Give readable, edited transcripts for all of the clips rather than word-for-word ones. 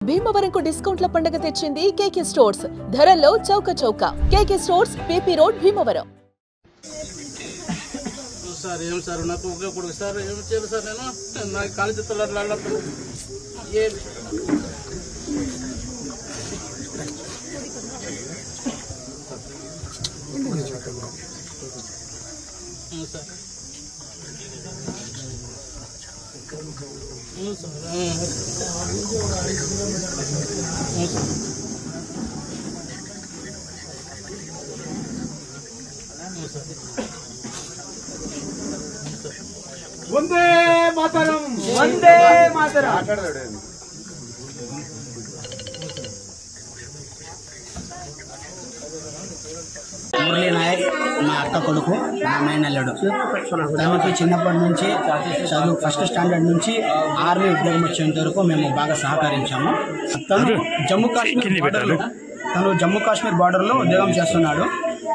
భీమవరంకు డిస్కౌంట్ల పండుగ తెచ్చింది కేకే స్టోర్స్. ధరల్లో చౌక చౌక. కేకే stores, PP road, Bhimavaram. Sir ఏం సార్ నాకు ఉపయోగపడదు సార్, ఏం చేయాలి సార్? నేను నాకు కాలేజీ చెప్తాను ఏం వందే మాతరం, వందే మాతరం. మురళీ నాయక్ మా అక్క కొడుకు, మా మేనల్లుడు. తనకి చిన్నప్పటి నుంచి చదువు ఫస్ట్ స్టాండర్డ్ నుంచి ఆర్మీ ఉద్యోగం వచ్చేంత వరకు మేము బాగా సహకరించాము. తను జమ్మూ కాశ్మీర్ బార్డర్లో ఉద్యోగం చేస్తున్నాడు.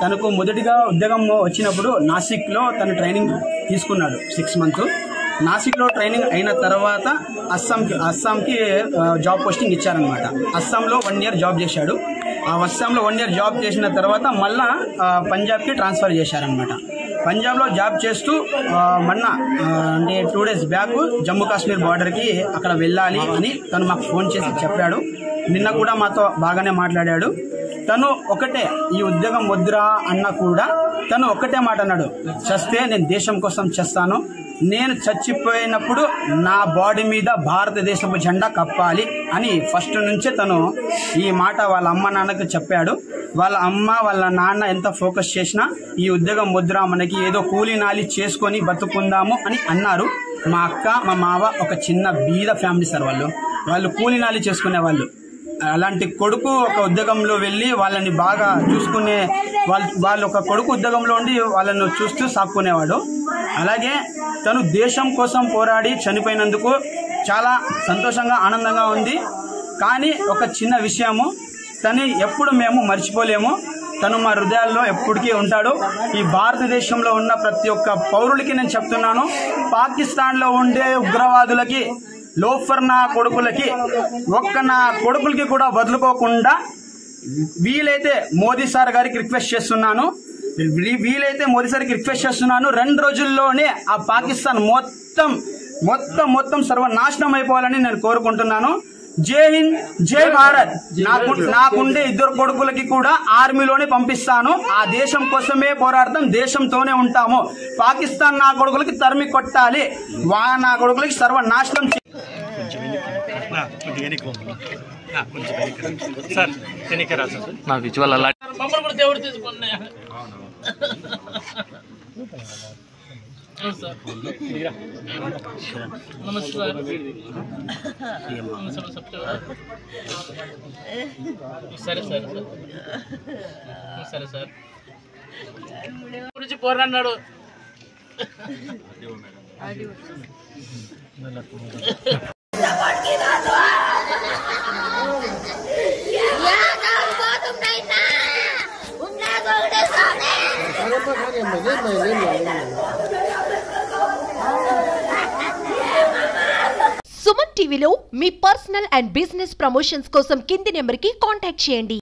తనకు మొదటిగా ఉద్యోగం వచ్చినప్పుడు నాసిక్లో తను ట్రైనింగ్ తీసుకున్నాడు 6 months. నాసిక్లో ట్రైనింగ్ అయిన తర్వాత అస్సాంకి జాబ్ పోస్టింగ్ ఇచ్చారనమాట. అస్సాంలో 1 year జాబ్ చేశాడు. ఆ అస్సాంలో 1 year జాబ్ చేసిన తర్వాత మళ్ళా పంజాబ్కి ట్రాన్స్ఫర్ చేశారనమాట. పంజాబ్లో జాబ్ చేస్తూ మొన్న అంటే 2 days బ్యాక్ జమ్మూ కాశ్మీర్ బార్డర్కి అక్కడ వెళ్ళాలి అని తను మాకు ఫోన్ చేసి చెప్పాడు. నిన్న కూడా మాతో బాగానే మాట్లాడాడు. తను ఒకటే, ఈ ఉద్యోగం వద్దురా అన్న కూడా తను ఒకటే మాట అన్నాడు, చస్తే నేను దేశం కోసం చేస్తాను, నేను చచ్చిపోయినప్పుడు నా బాడీ మీద భారతదేశపు జెండా కప్పాలి అని ఫస్ట్ నుంచే తను ఈ మాట వాళ్ళ అమ్మ నాన్నకు చెప్పాడు. వాళ్ళ అమ్మ వాళ్ళ నాన్న ఎంత ఫోకస్ చేసినా ఈ ఉద్యోగం వద్దురా, మనకి ఏదో కూలీ నాలి చేసుకొని బతుకుందాము అని అన్నారు. మా అక్క మా మావ ఒక చిన్న బీద ఫ్యామిలీ సార్. వాళ్ళు కూలీ నాలి చేసుకునే వాళ్ళు. అలాంటి కొడుకు ఒక ఉద్యోగంలో వెళ్ళి వాళ్ళని బాగా చూసుకునే వాళ్ళు ఒక కొడుకు ఉద్యోగంలో ఉండి వాళ్ళను చూస్తూ సాక్కునేవాడు. అలాగే తను దేశం కోసం పోరాడి చనిపోయినందుకు చాలా సంతోషంగా ఆనందంగా ఉంది. కానీ ఒక చిన్న విషయము, తను ఎప్పుడు మేము మర్చిపోలేము. తను మా హృదయాల్లో ఎప్పటికీ ఉంటాడు. ఈ భారతదేశంలో ఉన్న ప్రతి ఒక్క పౌరులకి నేను చెప్తున్నాను, పాకిస్తాన్లో ఉండే ఉగ్రవాదులకి, లోఫర్ నా కొడుకులకి, నా కొడుకులకి కూడా వదులుకోకుండా వీలైతే మోదీ సార్ గారికి రిక్వెస్ట్ చేస్తున్నాను 2 రోజుల్లోనే ఆ పాకిస్తాన్ మొత్తం సర్వనాశనం అయిపోవాలని నేను కోరుకుంటున్నాను. జై హింద్, జై భారత్. నాకుండే 2 కొడుకులకి కూడా ఆర్మీలోనే పంపిస్తాను. ఆ దేశం కోసమే పోరాడతాం, దేశంతోనే ఉంటాము. పాకిస్తాన్ నా కొడుకులకి తరిమి కొట్టాలి, నా కొడుకులకి సర్వనాశనం నా విజువల్ అలా దేవుడు తీసుకున్నా. నమస్కారం. సరే సార్ గురించి పోరాడినాడు. సుమన్ టీవీలో మీ పర్సనల్ అండ్ బిజినెస్ ప్రమోషన్స్ కోసం కింది నెంబర్కి కాంటాక్ట్ చేయండి.